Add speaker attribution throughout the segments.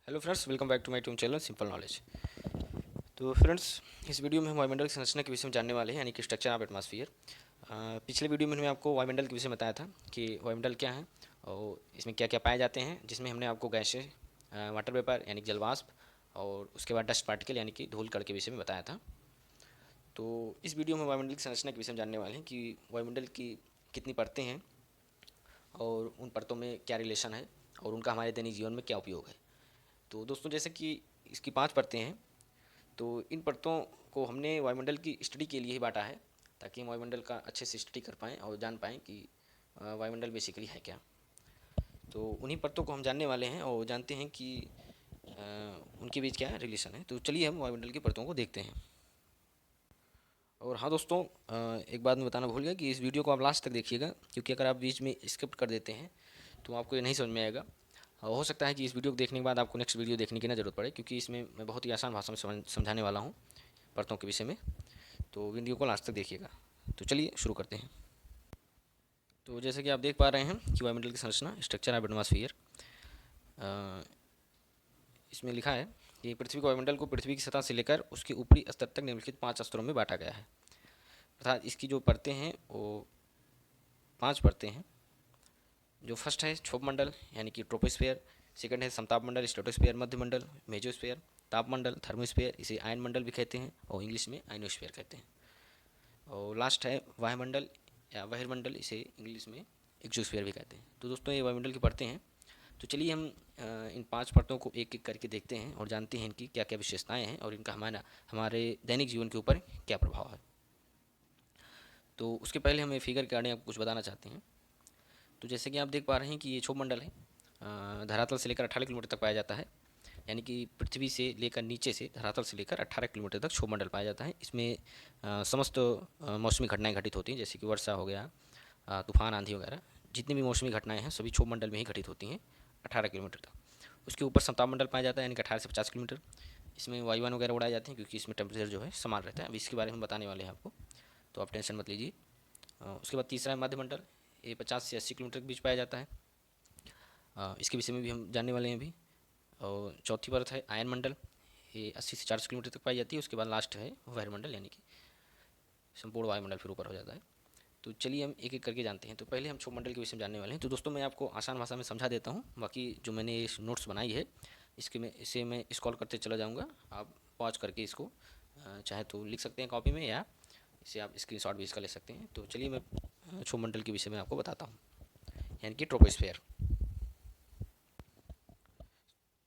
Speaker 1: Hello friends, welcome back to my YouTube channel simple knowledge. तो friends, इस video में हम वायुमंडल की संरचना के विषय में जानने वाले हैं, यानी कि स्ट्रक्चर ऑफ एटमॉस्फेयर। पिछले वीडियो में मैंने आपको वायुमंडल के विषय में बताया था कि वायुमंडल क्या है और इसमें क्या क्या पाए जाते हैं, जिसमें हमने आपको गैसें, वाटर वेपर यानी कि जलवाष्प, और उसके बाद डस्ट पार्टिकल यानी कि धूल कण के विषय में बताया था। तो इस वीडियो में वायुमंडल की संरचना के विषय में जानने वाले हैं कि वायुमंडल की कितनी परतें हैं और उन परतों में क्या रिलेशन है और उनका हमारे दैनिक जीवन में क्या उपयोग है। तो दोस्तों, जैसे कि इसकी 5 परतें हैं, तो इन परतों को हमने वायुमंडल की स्टडी के लिए ही बांटा है, ताकि हम वायुमंडल का अच्छे से स्टडी कर पाएँ और जान पाएँ कि वायुमंडल बेसिकली है क्या। तो उन्हीं परतों को हम जानने वाले हैं और जानते हैं कि उनके बीच क्या रिलेशन है। तो चलिए हम वायुमंडल की परतों को देखते हैं। और हाँ दोस्तों, एक बात मैं बताना भूल गया कि इस वीडियो को आप लास्ट तक देखिएगा, क्योंकि अगर आप बीच में स्किप कर देते हैं तो आपको ये नहीं समझ में आएगा। हो सकता है कि इस वीडियो को देखने के बाद आपको नेक्स्ट वीडियो देखने की ना ज़रूरत पड़े, क्योंकि इसमें मैं बहुत ही आसान भाषा में समझाने वाला हूँ परतों के विषय में। तो वीडियो को लास्ट तक देखिएगा। तो चलिए शुरू करते हैं। तो जैसे कि आप देख पा रहे हैं कि वायुमंडल की संरचना, स्ट्रक्चर ऑफ एटमॉस्फेयर, इसमें लिखा है कि पृथ्वी के वायुमंडल को पृथ्वी की सतह से लेकर उसके ऊपरी स्तर तक निम्नलिखित 5 स्तरों में बांटा गया है। अर्थात इसकी जो परतें हैं वो 5 परतें हैं। जो फर्स्ट है क्षोभ मंडल यानी कि ट्रोपोस्फेयर, सेकंड है समताप मंडल स्ट्रेटोस्फेयर, मध्य मंडल मेजोस्फेयर, ताप मंडल थर्मोस्फेयर, इसे आयन मंडल भी कहते हैं और इंग्लिश में आइनोस्फेयर कहते हैं। और लास्ट है वायुमंडल या बहिर्मंडल, इसे इंग्लिश में एक्सोस्फीयर भी कहते हैं। तो दोस्तों, ये वायुमंडल की परतें हैं। तो चलिए हम इन 5 परतों को एक एक करके देखते हैं और जानते हैं इनकी क्या क्या विशेषताएं हैं और इनका हमारे दैनिक जीवन के ऊपर क्या प्रभाव है। तो उसके पहले हम फिगर के बारे में कुछ बताना चाहते हैं। तो जैसे कि आप देख पा रहे हैं कि ये क्षोभ मंडल है, धरातल से लेकर 18 किलोमीटर तक पाया जाता है। यानी कि पृथ्वी से लेकर नीचे से, धरातल से लेकर 18 किलोमीटर तक क्षोभ मंडल पाया जाता है। इसमें समस्त मौसमी घटनाएं घटित होती हैं, जैसे कि वर्षा हो गया, तूफान, आंधी वगैरह। जितनी भी मौसमी घटनाएं हैं सभी क्षोभ मंडल में ही घटित होती हैं 18 किलोमीटर तक। उसके ऊपर समताप मंडल पाया जाता है, यानी कि 18 से 50 किलोमीटर। इसमें वायुयान वगैरह उड़ाए जाते हैं, क्योंकि इसमें टेम्परेचर जो है समान रहता है। अब इसके बारे में बताने वाले हैं आपको, तो आप टेंशन मत लीजिए। उसके बाद तीसरा है मध्य मंडल। ये 50 से 80 किलोमीटर के बीच पाया जाता है। इसके विषय में भी हम जानने वाले हैं अभी। और चौथी परत है आयन मंडल। ये 80 से 400 किलोमीटर तक पाई जाती है। उसके बाद लास्ट है वायुमंडल, यानी कि संपूर्ण वायुमंडल फिर ऊपर हो जाता है। तो चलिए हम एक एक करके जानते हैं। तो पहले हम क्षोभ मंडल के विषय में जानने वाले हैं। तो दोस्तों, मैं आपको आसान भाषा में समझा देता हूँ, बाकी जो मैंने इस नोट्स बनाई है इसे मैं स्क्रॉल करते चला जाऊँगा। आप पॉज करके इसको चाहे तो लिख सकते हैं कॉपी में, या इसे आप स्क्रीनशॉट भी इसका ले सकते हैं। तो चलिए मैं क्षोभ मंडल के विषय में आपको बताता हूँ, यानी कि ट्रोपोस्फेयर।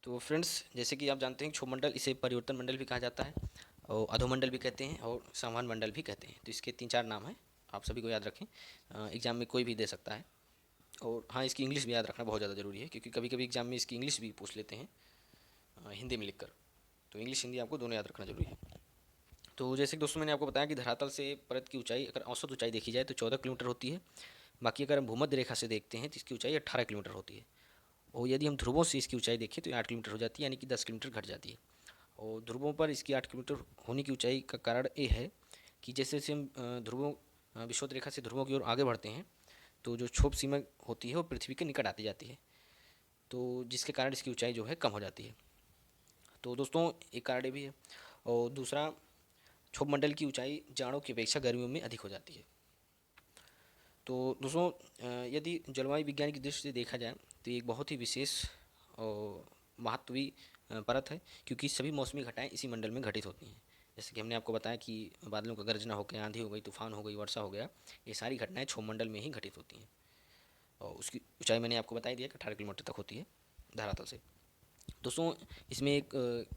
Speaker 1: तो फ्रेंड्स, जैसे कि आप जानते हैं क्षोभ मंडल, इसे परिवर्तन मंडल भी कहा जाता है और अधोमंडल भी कहते हैं और संवहन मंडल भी कहते हैं। तो इसके 3-4 नाम हैं, आप सभी को याद रखें। एग्जाम में कोई भी दे सकता है। और हाँ, इसकी इंग्लिश भी याद रखना बहुत ज़्यादा ज़रूरी है, क्योंकि कभी कभी एग्जाम में इसकी इंग्लिश भी पूछ लेते हैं हिंदी में लिखकर। तो इंग्लिश हिंदी आपको दोनों याद रखना जरूरी है। तो जैसे कि दोस्तों, मैंने आपको बताया कि धरातल से परत की ऊंचाई, अगर औसत ऊंचाई देखी जाए तो 14 किलोमीटर होती है। बाकी अगर हम भूमध्य रेखा से देखते हैं तो इसकी ऊंचाई 18 किलोमीटर होती है। और यदि हम ध्रुवों से इसकी ऊंचाई देखें तो ये 8 किलोमीटर हो जाती है, यानी कि 10 किलोमीटर घट जाती है। और ध्रुवों पर इसकी 8 किलोमीटर होने की ऊंचाई का कारण ये है कि जैसे जैसे हम ध्रुवों विषुवत रेखा से ध्रुवों की ओर आगे बढ़ते हैं, तो जो क्षोभ सीमा होती है वो पृथ्वी के निकट आती जाती है, तो जिसके कारण इसकी ऊंचाई जो है कम हो जाती है। तो दोस्तों, एक कारण ये भी है। और दूसरा, क्षोभ मंडल की ऊंचाई जाड़ों की अपेक्षा गर्मियों में अधिक हो जाती है। तो दोस्तों, यदि जलवायु विज्ञान की दृष्टि से देखा जाए तो ये एक बहुत ही विशेष और महत्वी परत है, क्योंकि सभी मौसमी घटनाएं इसी मंडल में घटित होती हैं। जैसे कि हमने आपको बताया कि बादलों का गरजना हो गया, आंधी हो गई, तूफान हो गई, वर्षा हो गया, ये सारी घटनाएं क्षोभ मंडल में ही घटित होती हैं। और उसकी ऊंचाई मैंने आपको बताई दिया कि 18 किलोमीटर तक होती है धरातल से। दोस्तों, इसमें एक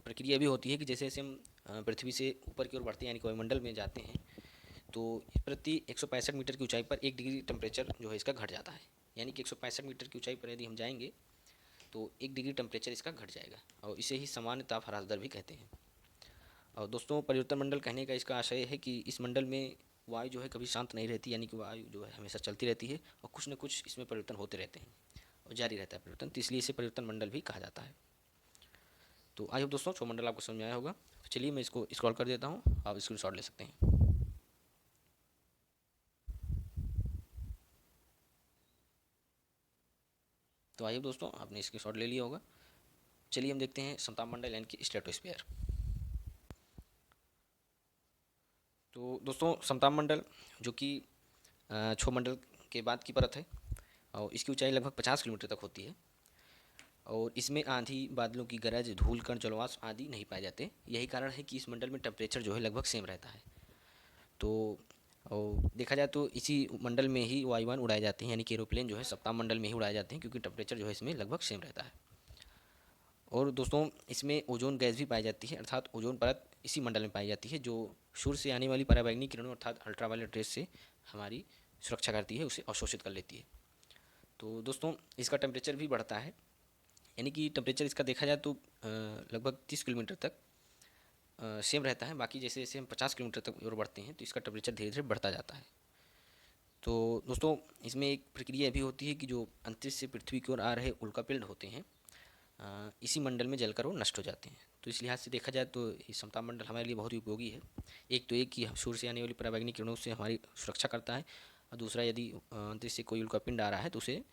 Speaker 1: प्रक्रिया भी होती है कि जैसे जैसे हम पृथ्वी से ऊपर की ओर बढ़ते हैं, यानी कि वायुमंडल में जाते हैं, तो प्रति 165 मीटर की ऊंचाई पर 1 डिग्री टेम्परेचर जो है इसका घट जाता है। यानी कि 165 मीटर की ऊंचाई पर यदि हम जाएंगे तो 1 डिग्री टेम्परेचर इसका घट जाएगा, और इसे ही सामान्य ताप ह्रास दर भी कहते हैं। और दोस्तों, परिवर्तन मंडल कहने का इसका आशय है कि इस मंडल में वायु जो है कभी शांत नहीं रहती, यानी कि वायु जो है हमेशा चलती रहती है और कुछ न कुछ इसमें परिवर्तन होते रहते हैं और जारी रहता है परिवर्तन, तो इसलिए इसे परिवर्तन मंडल भी कहा जाता है। तो आई होप दोस्तों क्षोभ मंडल आपको समझ में आया होगा। तो चलिए मैं इसको स्क्रॉल कर देता हूँ, आप स्क्रीन शॉट ले सकते हैं। तो आई होप दोस्तों आपने स्क्रीन शॉट ले लिया होगा। चलिए हम देखते हैं समताप मंडल यानी कि स्ट्रेटोस्फीयर। तो दोस्तों समताप मंडल जो कि क्षोभमंडल के बाद की परत है और इसकी ऊंचाई लगभग 50 किलोमीटर तक होती है और इसमें आंधी, बादलों की गरज, धूल कण, जलवाष्प आदि नहीं पाए जाते। यही कारण है कि इस मंडल में टेम्परेचर जो है लगभग सेम रहता है। तो और देखा जाए तो इसी मंडल में ही वायुयान उड़ाए जाते हैं, यानी कि एरोप्लेन जो है सप्ताह मंडल में ही उड़ाए जाते हैं, क्योंकि टेम्परेचर जो है इसमें लगभग सेम रहता है। और दोस्तों इसमें ओजोन गैस भी पाई जाती है, अर्थात ओजोन परत इसी मंडल में पाई जाती है, जो सूर्य से आने वाली पराबैंगनी किरणों अर्थात अल्ट्रावायलेट रेस से हमारी सुरक्षा करती है, उसे अवशोषित कर लेती है। तो दोस्तों इसका टेम्परेचर भी बढ़ता है, यानी कि टेम्परेचर इसका देखा जाए तो लगभग 30 किलोमीटर तक सेम रहता है। बाकी जैसे जैसे हम 50 किलोमीटर तक और बढ़ते हैं तो इसका टेम्परेचर धीरे धीरे बढ़ता जाता है। तो दोस्तों इसमें एक प्रक्रिया भी होती है कि जो अंतरिक्ष से पृथ्वी की ओर आ रहे उल्कापिंड होते हैं इसी मंडल में जलकर वो नष्ट हो जाते हैं। तो इस लिहाज से देखा जाए तो ये समताप मंडल हमारे लिए बहुत ही उपयोगी है। एक तो एक कि सूर्य से आने वाली पराबैंगनी किरणों से हमारी सुरक्षा करता है, और दूसरा यदि अंतरिक्ष से कोई उल्कापिंड आ रहा है तो उसे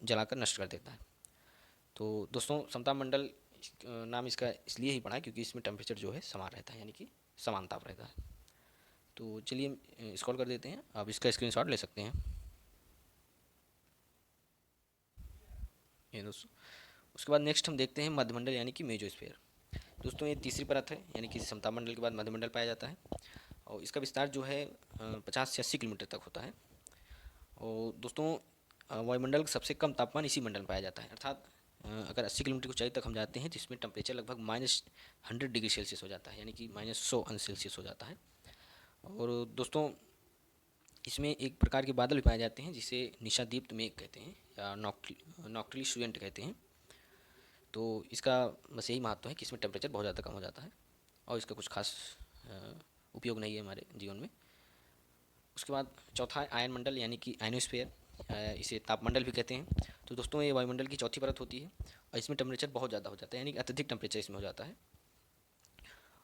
Speaker 1: जलाकर नष्ट कर देता है। तो दोस्तों समताप मंडल नाम इसका इसलिए ही पड़ा है क्योंकि इसमें टेम्परेचर जो है समान रहता है, यानी कि समान ताप रहता है। तो चलिए स्क्रॉल कर देते हैं, आप इसका स्क्रीनशॉट ले सकते हैं। ये दोस्तों उसके बाद नेक्स्ट हम देखते हैं मध्यमंडल यानी कि मेजोस्फीयर। दोस्तों ये तीसरी परत है, यानी कि समताप मंडल के बाद मध्यमंडल पाया जाता है और इसका विस्तार जो है 50 से 80 किलोमीटर तक होता है। और दोस्तों वायुमंडल का सबसे कम तापमान इसी मंडल में पाया जाता है, अर्थात अगर 80 किलोमीटर की ऊंचाई तक हम जाते हैं तो इसमें टेम्परेचर लगभग -100 डिग्री सेल्सियस हो जाता है, यानी कि -100 अंश सेल्सियस हो जाता है। और दोस्तों इसमें एक प्रकार के बादल भी पाए जाते हैं जिसे निशादीप्त मेघ कहते हैं या नॉक्टिली स्टूडेंट कहते हैं। तो इसका बस यही महत्व है कि इसमें टेम्परेचर बहुत ज़्यादा कम हो जाता है और इसका कुछ खास उपयोग नहीं है हमारे जीवन में। उसके बाद चौथा है आयन मंडल यानी कि आयनोस्फीयर, इसे तापमंडल भी कहते हैं। तो दोस्तों ये वायुमंडल की चौथी परत होती है और इसमें टेम्परेचर बहुत ज़्यादा हो जाता है, यानी कि अत्यधिक टेम्परेचर इसमें हो जाता है।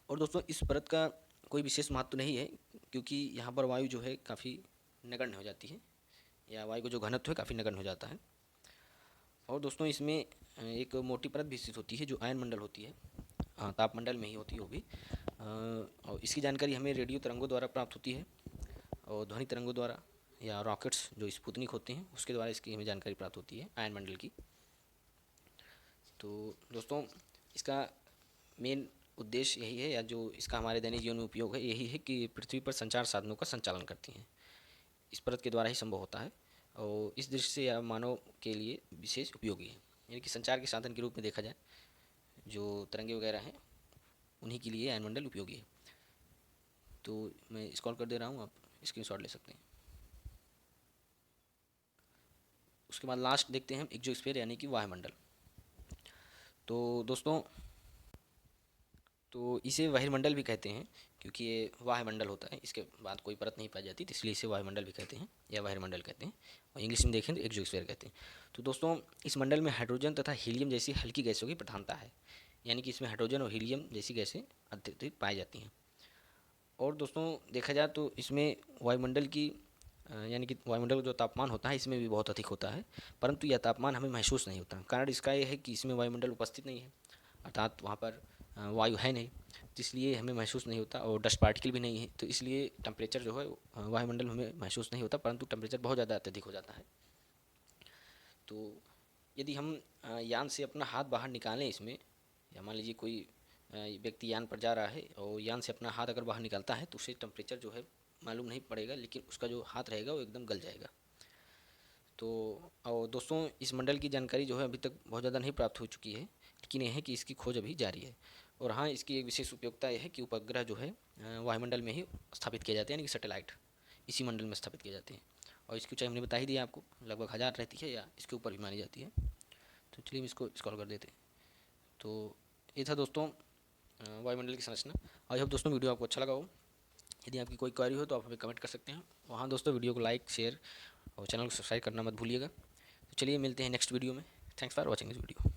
Speaker 1: और दोस्तों इस परत का कोई विशेष महत्व नहीं है, क्योंकि यहाँ पर वायु जो है काफ़ी नगण्य हो जाती है, या वायु का जो घनत्व है काफ़ी नगण्य हो जाता है। और दोस्तों इसमें एक मोटी परत भी स्थित होती है जो आयन मंडल होती है, तापमंडल में ही होती है वो भी। और इसकी जानकारी हमें रेडियो तरंगों द्वारा प्राप्त होती है और ध्वनि तरंगों द्वारा या रॉकेट्स जो स्पुतनिक होते हैं उसके द्वारा इसकी हमें जानकारी प्राप्त होती है आयन मंडल की। तो दोस्तों इसका मेन उद्देश्य यही है, या जो इसका हमारे दैनिक जीवन में उपयोग है यही है कि पृथ्वी पर संचार साधनों का संचालन करती हैं। इस परत के द्वारा ही संभव होता है और इस दृष्टि से यह मानव के लिए विशेष उपयोगी है, यानी कि संचार के साधन के रूप में देखा जाए जो तरंगे वगैरह हैं उन्हीं के लिए आयनमंडल उपयोगी है। तो मैं स्क्रॉल कर दे रहा हूँ, आप स्क्रीनशॉट ले सकते हैं। उसके बाद लास्ट देखते हैं एक्सोस्फीयर यानी कि वायुमंडल। तो दोस्तों तो इसे वायुमंडल भी कहते हैं क्योंकि ये वायुमंडल होता है, इसके बाद कोई परत नहीं पाई जाती, तो इसलिए इसे वायुमंडल भी कहते हैं या वायुमंडल कहते हैं, और इंग्लिश में देखें तो एक्सोस्फीयर कहते हैं। तो दोस्तों इस मंडल में हाइड्रोजन तथा हीलियम जैसी हल्की गैसों की प्रधानता है, यानी कि इसमें हाइड्रोजन और हीलियम जैसी गैसें अत्यधिक पाई जाती हैं। और दोस्तों देखा जाए तो इसमें वायुमंडल की यानी कि वायुमंडल का जो तापमान होता है इसमें भी बहुत अधिक होता है, परंतु यह तापमान हमें महसूस नहीं होता। कारण इसका यह है कि इसमें वायुमंडल उपस्थित नहीं है, अर्थात वहाँ पर वायु है नहीं, तो इसलिए हमें महसूस नहीं होता, और डस्ट पार्टिकल भी नहीं है, तो इसलिए टेम्परेचर जो है वायुमंडल में हमें महसूस नहीं होता, परंतु टेम्परेचर बहुत ज़्यादा अत्यधिक हो जाता है। तो यदि हम यान से अपना हाथ बाहर निकालें इसमें, या मान लीजिए कोई व्यक्ति यान पर जा रहा है और यान से अपना हाथ अगर बाहर निकालता है तो उसे टेम्परेचर जो है मालूम नहीं पड़ेगा, लेकिन उसका जो हाथ रहेगा वो एकदम गल जाएगा। तो और दोस्तों इस मंडल की जानकारी जो है अभी तक बहुत ज़्यादा नहीं प्राप्त हो चुकी है, लेकिन यह है कि इसकी खोज अभी जारी है। और हाँ, इसकी एक विशेष उपयोगिता यह है कि उपग्रह जो है वायुमंडल में ही स्थापित किए जाते हैं, यानी कि सैटेलाइट इसी मंडल में स्थापित किए जाते हैं। और इसकी ऊंचाई हमने बता ही दिया आपको, लगभग 1000 रहती है या इसके ऊपर भी मानी जाती है। तो चलिए हम इसको स्क्रॉल कर देते हैं। तो ये था दोस्तों वायुमंडल की संरचना। आई होप दोस्तों वीडियो आपको अच्छा लगा हो। यदि आपकी कोई क्वेरी हो तो आप हमें कमेंट कर सकते हैं। वहाँ दोस्तों वीडियो को लाइक, शेयर और चैनल को सब्सक्राइब करना मत भूलिएगा। तो चलिए मिलते हैं नेक्स्ट वीडियो में। Thanks for watching this video.